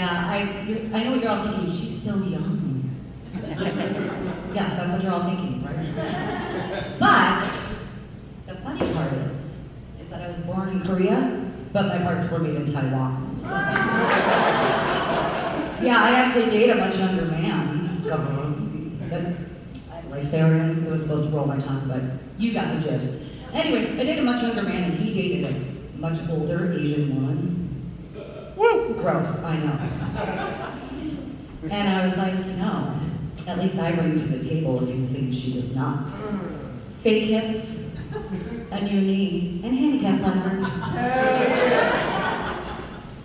Yeah, I know what you're all thinking. She's so young. Yes, that's what you're all thinking, right? But the funny part is that I was born in Korea, but my parts were made in Taiwan. So. Yeah, I actually dated a much younger man. Lifesaver, it was supposed to roll my tongue, but you got the gist. Anyway, I dated a much younger man, and he dated a much older Asian woman. Woo! Gross, I know. And I was like, at least I bring to the table a few things she does not. Fake hips, a new knee, and handicap placard.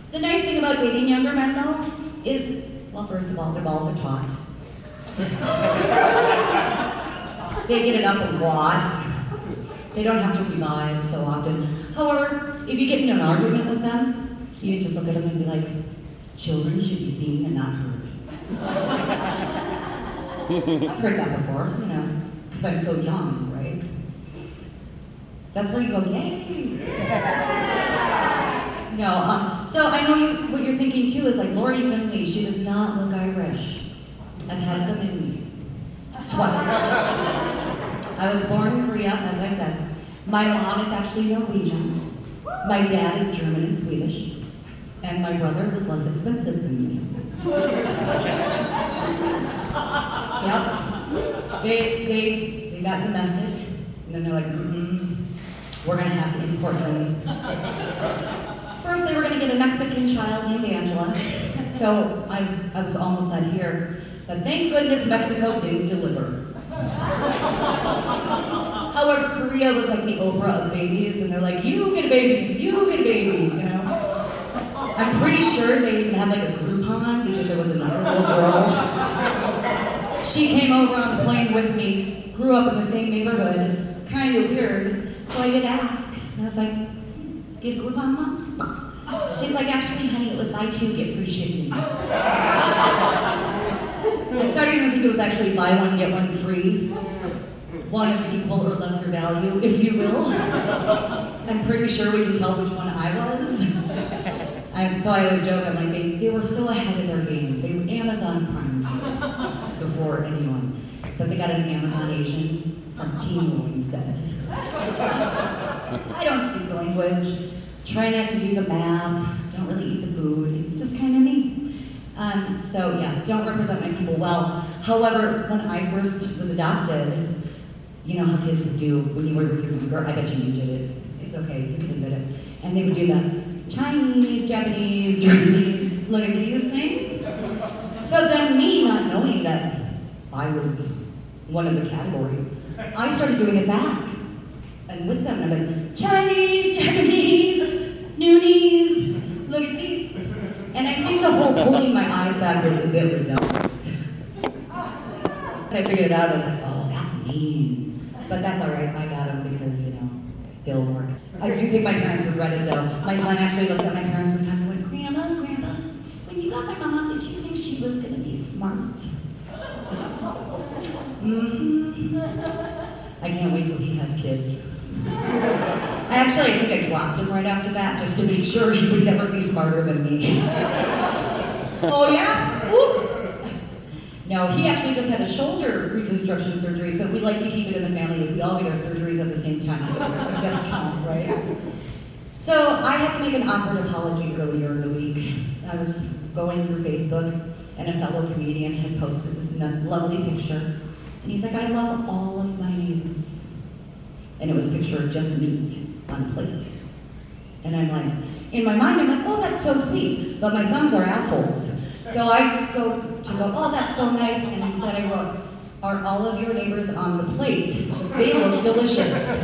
The nice thing about dating younger men, though, is, well, first of all, their balls are taut. They get it up a lot. They don't have to revive so often. However, if you get in an argument with them, you can just look at them and be like, children should be seen and not heard. I've heard that before, because I'm so young, right? That's where you go, yay! No, so I know what you're thinking too is like, Lori Finley, she does not look Irish. I've had some in me. Twice. I was born in Korea, as I said. My mom is actually Norwegian. My dad is German and Swedish. And my brother was less expensive than me. Yep. They got domestic, and then they're like, we're gonna have to import money. First, they were gonna get a Mexican child named Angela. So I was almost not here. But thank goodness Mexico didn't deliver. However, Korea was like the Oprah of babies, and they're like, you get a baby, you get a baby, I'm pretty sure they even had like a Groupon because there was another little girl. She came over on the plane with me, grew up in the same neighborhood, kind of weird, so I did ask. And I was like, get a Groupon, Mom? She's like, actually, honey, it was buy two, get free shipping. I'm starting to think it was actually buy one, get one free. One of equal or lesser value, if you will. I'm pretty sure we can tell which one I was. So I always joke, I'm like, they were so ahead of their game. They were Amazon Prime before anyone. But they got an Amazon Asian from Temu instead. I don't speak the language, try not to do the math, don't really eat the food. It's just kind of me. So yeah, don't represent my people well. However, when I first was adopted, you know how kids would do when you were younger. I bet you did it. It's okay, you can admit it. And they would do the Chinese, Japanese, Japanese, Lebanese thing. So then me not knowing that I was one of the category, I started doing it back. And with them, I'm like, Chinese, Japanese, Noonies, look at these. And I think the whole pulling my eyes back was a bit redundant. I figured it out, I was like, oh, that's mean. But that's all right, I got him because, it still works. I do think my parents regret it though. My son actually looked at my parents one time and went, Grandpa, when you got my mom, did you think she was gonna be smart? I can't wait till he has kids. I think I dropped him right after that just to make sure he would never be smarter than me. Oh yeah? Oops! No, he actually just had a shoulder reconstruction surgery, so we like to keep it in the family if we all get our surgeries at the same time to get a discount, right? So I had to make an awkward apology earlier in the week. I was going through Facebook, and a fellow comedian had posted this lovely picture, and he's like, I love all of my neighbors. And it was a picture of just meat on a plate. And I'm like, in my mind, I'm like, oh, that's so sweet, but my thumbs are assholes. So I go, oh, that's so nice, and instead I wrote, are all of your neighbors on the plate? They look delicious.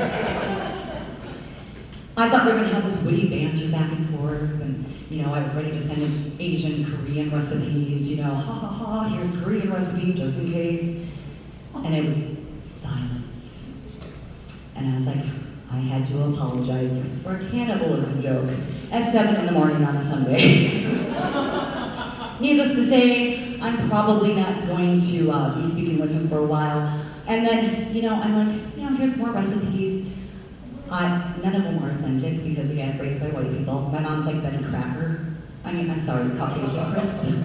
I thought we were gonna have this witty banter back and forth, and I was ready to send in Asian, Korean recipes, ha ha ha, here's a Korean recipe, just in case. And it was silence. And I was like, I had to apologize for a cannibalism joke at 7 in the morning on a Sunday. Needless to say, I'm probably not going to be speaking with him for a while. And then, I'm like, here's more recipes. None of them are authentic because, again, raised by white people. My mom's like Betty Crocker. I'm sorry, Caucasian crisp.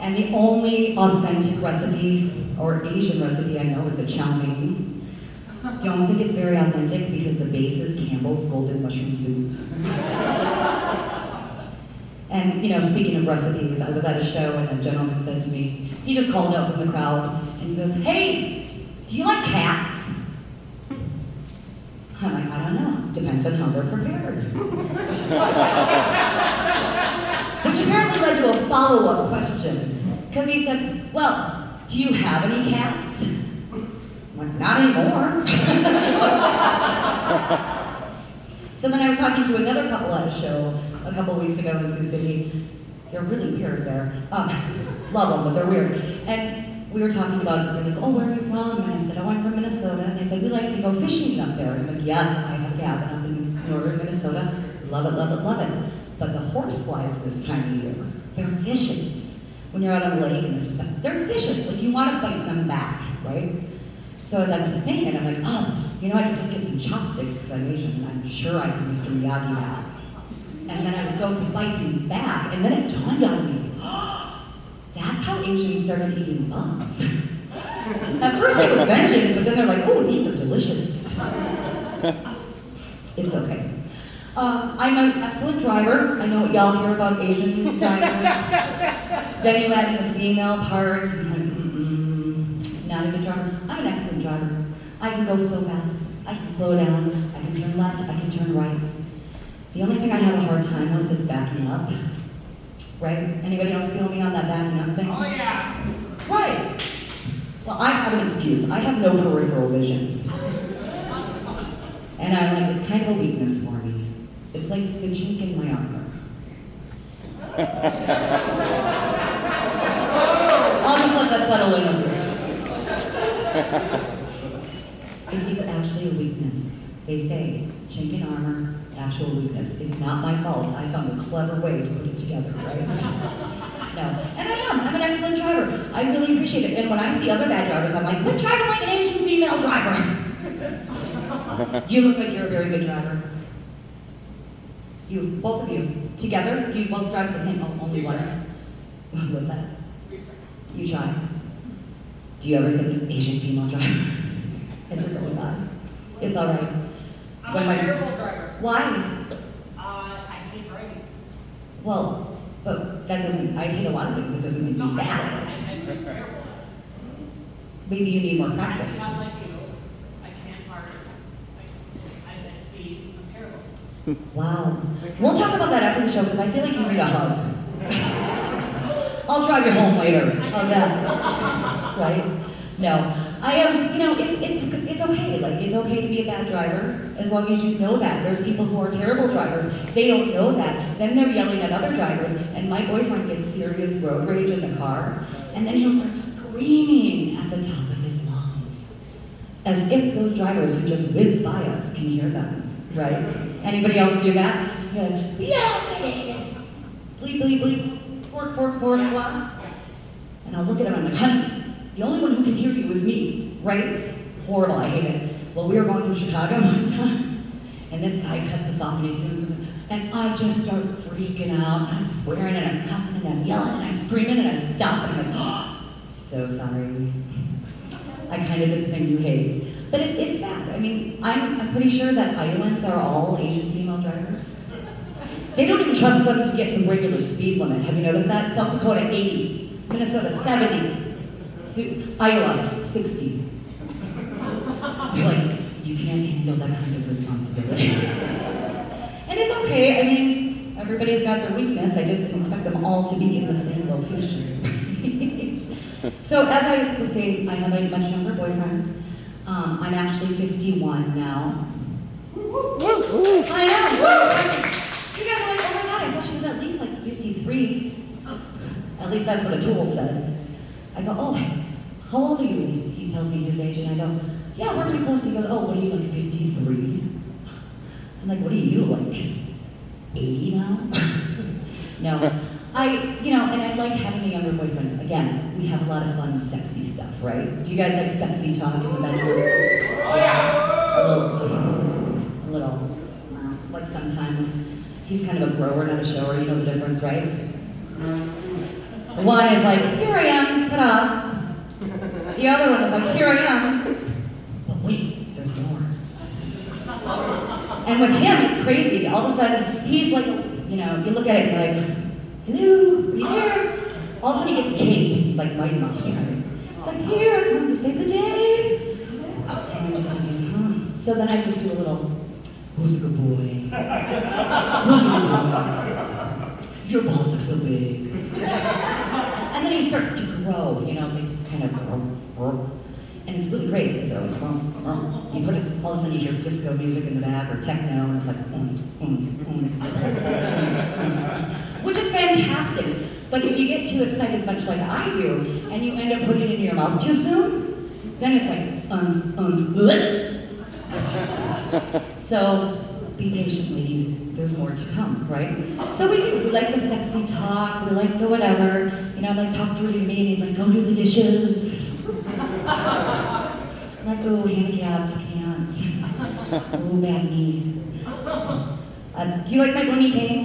And the only authentic recipe, or Asian recipe I know is a chow mein. Don't think it's very authentic because the base is Campbell's Golden Mushroom Soup. And, speaking of recipes, I was at a show and a gentleman said to me, he just called out from the crowd, and he goes, "Hey, do you like cats?" I'm like, "I don't know, depends on how they're prepared." Which apparently led to a follow-up question, because he said, "Well, do you have any cats?" I'm like, "Not anymore." So then I was talking to another couple at a show a couple weeks ago in Sioux City. They're really weird there. Love them, but they're weird. And we were talking about, they're like, "Oh, where are you from?" And I said, "Oh, I'm from Minnesota." And they said, "We like to go fishing up there." And I'm like, "Yes, I have a cabin up in northern Minnesota. Love it, love it, love it." But the horseflies this time of year, they're vicious. When you're out on a lake and they're vicious. Like you want to bite them back, right? So as I'm just saying it, I'm like, "Oh, I could just get some chopsticks because I'm Asian and I'm sure I can Mr. Miyagi that." And then I would go to bite him back, and then it dawned on me, that's how Asians started eating bugs. At first it was vengeance, but then they're like, "Oh, these are delicious." It's okay. I'm an excellent driver. I know what y'all hear about Asian drivers. Then you add in the female part, and like, not a good driver. I'm an excellent driver. I can go so fast. I can slow down. I can turn left. I can turn right. The only thing I have a hard time with is backing up. Right? Anybody else feel me on that backing up thing? Oh yeah. Right. Well, I have an excuse. I have no peripheral vision. And I'm like, it's kind of a weakness for me. It's like the chink in my armor. I'll just let that settle in with you. It is actually a weakness. They say, chink in armor, actual weakness. Is not my fault. I found a clever way to put it together, right? No. And I'm an excellent driver. I really appreciate it. And when I see other bad drivers, I'm like, quit driving like an Asian female driver. You look like you're a very good driver. You, both of you, together, do you both drive the same, only one? What's that? You try. Do you ever think Asian female driver as you're going by? It's all right. I'm a terrible driver. Why? I hate driving. Well, but that doesn't, I hate a lot of things, it doesn't make me bad at it. I'm terrible. Maybe you need more I'm practice. not like you. I can't park. I miss speed. I'm terrible. Wow. We'll talk about that after the show because I feel like you need a hug. I'll drive you home later. How's that? Right? No. I am, it's okay. Like, it's okay to be a bad driver as long as you know that. There's people who are terrible drivers. They don't know that. Then they're yelling at other drivers, and my boyfriend gets serious road rage in the car, and then he'll start screaming at the top of his lungs, as if those drivers who just whizzed by us can hear them, right? Anybody else do that? You're like, yeah, bleep, bleep, bleep, fork, fork, fork, blah. And I'll look at him and I'm like, honey, the only one who can hear you is me, right? Horrible, I hate it. Well, we were going through Chicago one time, and this guy cuts us off and he's doing something, and I just start freaking out. I'm swearing and I'm cussing and I'm yelling and I'm screaming and I'm stopping. I'm like, oh, so sorry. I kind of did the thing you hate. But it's bad. I mean, I'm pretty sure that Iowans are all Asian female drivers. They don't even trust them to get the regular speed limit. Have you noticed that? South Dakota, 80. Minnesota, 70. Iowa, 60. They're like, you can't handle that kind of responsibility. And it's okay. I mean, everybody's got their weakness. I just didn't expect them all to be in the same location. So as I was saying, I have a much younger boyfriend. I'm actually 51 now. I am so excited. You guys are like, oh my god, I thought she was at least like 53. At least that's what a tool said. I go, oh, how old are you? And he tells me his age, and I go, yeah, we're pretty close. And he goes, oh, what are you, like 53? I'm like, what are you, like 80 now? No. And I like having a younger boyfriend. Again, we have a lot of fun, sexy stuff, right? Do you guys like sexy talk in the bedroom? Yeah. A little, like sometimes. He's kind of a grower, not a shower. You know the difference, right? One is like, here I am, ta-da. The other one is like, here I am. But wait, there's more. And with him, it's crazy. All of a sudden, he's like, you know, you look at it and you're like, hello, are you here? All of a sudden he gets a cape. He's like Mighty Mouse, right? It's like, here, I come to save the day. And I'm just thinking, huh. So then I just do a little, who's a good boy? Who's a good boy? Your balls are so big. And then he starts to grow, you know, they just kind of, and it's really great. So, you put it, all of a sudden you hear disco music in the back or techno, and it's like, which is fantastic. But if you get too excited, much like I do, and you end up putting it in your mouth too soon, then it's like, So, be patient, ladies. There's more to come, right? So we do. We like the sexy talk. We like the whatever. You know, I'm like, talk dirty to me, and he's like, go do the dishes. I'm like, oh, handicapped, can't. Oh, bad knee. Do you like my blingy cane?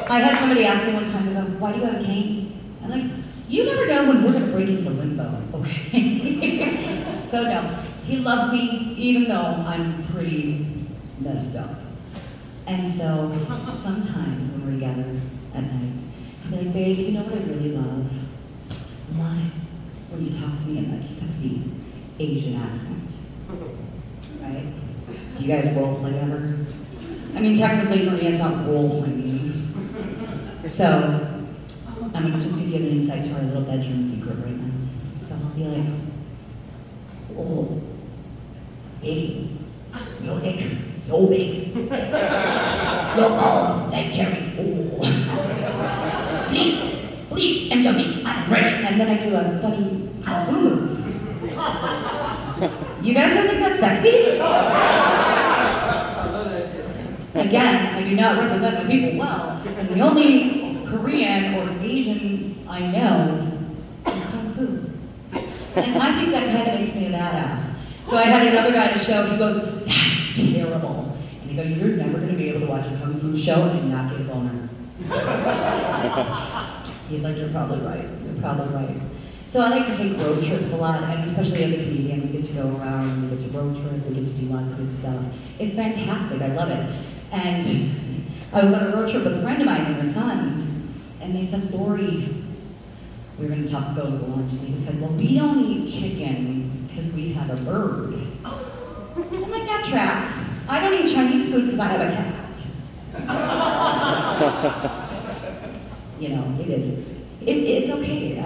I had somebody ask me one time, they go, why do you have a cane? I'm like, you never know when we're gonna break into limbo, okay? So no, he loves me even though I'm pretty messed up. And so sometimes when we're together at night, I'll be like, babe, you know what I really love? Love it when you talk to me in that sexy Asian accent, right? Do you guys role play ever? I mean, technically for me, it's not role playing. So, I'm gonna just give you an insight to our little bedroom secret right now. So I'll be like, oh, baby, your dick so big. Your balls like cherry. Oh. Please enter me. I'm ready. And then I do a funny kung fu move. You guys don't think that's sexy? Again, I do not represent my people well, and the only Korean or Asian I know is kung fu. And I think that kind of makes me a badass. So I had another guy at a show, he goes, that's terrible. And I go, you're never gonna be able to watch a kung fu show and not get a boner. He's like, you're probably right. So I like to take road trips a lot, and especially as a comedian, we get to go around, we get to road trip, we get to do lots of good stuff. It's fantastic, I love it. And I was on a road trip with a friend of mine and her sons, and they said, Lori, we were gonna go to lunch, and they said, well, we don't eat chicken because we have a bird. I'm like, that tracks. I don't eat Chinese food because I have a cat. You know, it is. It's okay.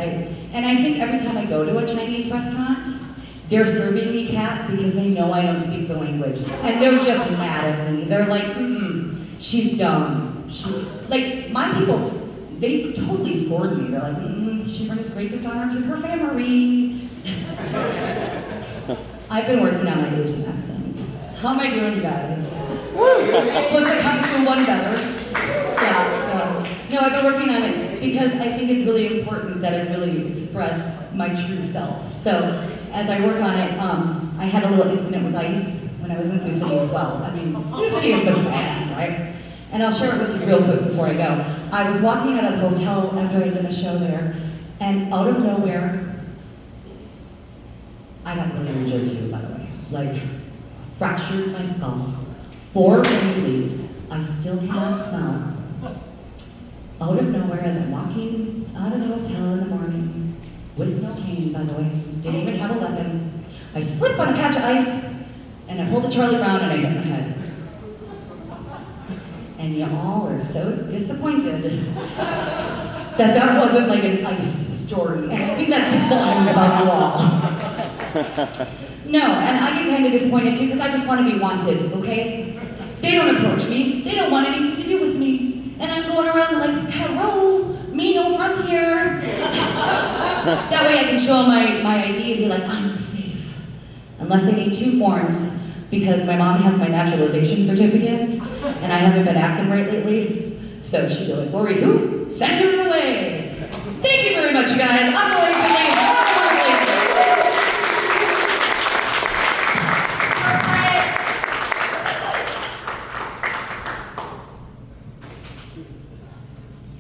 And I think every time I go to a Chinese restaurant, they're serving me cat because they know I don't speak the language. And they're just mad at me. They're like, she's dumb. Like, my people, they totally scored me. They're like, she brings great dishonor to her family. I've been working on my Asian accent. How am I doing, you guys? Was the Kung Fu one better? Yeah, no, I've been working on it because I think it's really important that I really express my true self. So as I work on it, I had a little incident with ICE when I was in Sioux City as well. I mean, Sioux City has been bad, right? And I'll share it with you real quick before I go. I was walking out of the hotel after I did a show there, and out of nowhere, I got really injured too, by the way. Like, fractured my skull, 4 brain bleeds. I still cannot smell. Out of nowhere, as I'm walking out of the hotel in the morning, with no cane, by the way, didn't even have a weapon, I slip on a patch of ice, and I pulled a Charlie Brown and I hit my head. And you all are so disappointed that that wasn't like an ice story. And I think that speaks volumes about you all. No, and I get kind of disappointed too, because I just want to be wanted, okay? They don't approach me. They don't want anything to do with me. And I'm going around like, hello, me no from here. That way I can show them my ID and be like, I'm safe. Unless they need 2 forms, because my mom has my naturalization certificate, and I haven't been acting right lately. So she'd be like, Lori, who? Send her away. Thank you very much, you guys. I'm Lori Finley.